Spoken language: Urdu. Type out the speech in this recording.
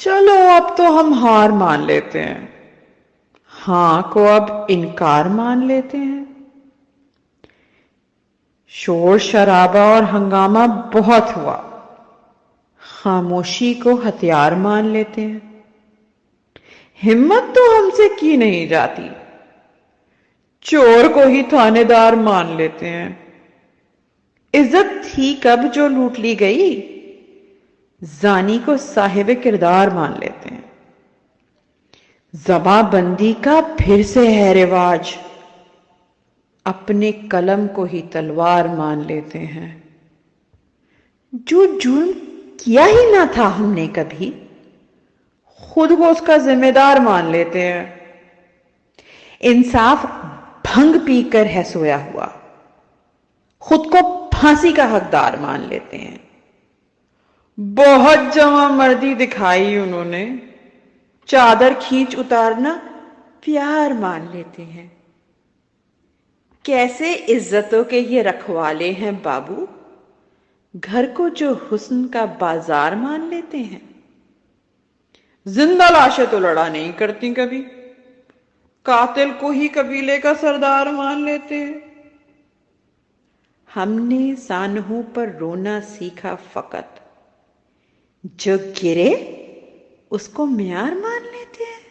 چلو اب تو ہم ہار مان لیتے ہیں، ہاں کو اب انکار مان لیتے ہیں۔ شور شرابہ اور ہنگامہ بہت ہوا، خاموشی کو ہتھیار مان لیتے ہیں۔ ہمت تو ہم سے کی نہیں جاتی، چور کو ہی تھانے دار مان لیتے ہیں۔ عزت تھی کب جو لوٹ لی گئی، زانی کو صاحب کردار مان لیتے ہیں۔ زباں بندی کا پھر سے ہے رواج، اپنے قلم کو ہی تلوار مان لیتے ہیں۔ جو جرم کیا ہی نہ تھا ہم نے کبھی، خود کو اس کا ذمہ دار مان لیتے ہیں۔ انصاف بھنگ پی کر ہے سویا ہوا، خود کو پھانسی کا حقدار مان لیتے ہیں۔ بہت جواں مردی دکھائی انہوں نے، چادر کھینچ اتارنا پیار مان لیتے ہیں۔ کیسے عزتوں کے یہ رکھوالے ہیں بابو، گھر کو جو حسن کا بازار مان لیتے ہیں۔ زندہ لاشیں تو لڑا نہیں کرتی کبھی، قاتل کو ہی قبیلے کا سردار مان لیتے ہیں۔ ہم نے سانحوں پر رونا سیکھا فقط، جو گرے اس کو معیار مان لیتے ہیں۔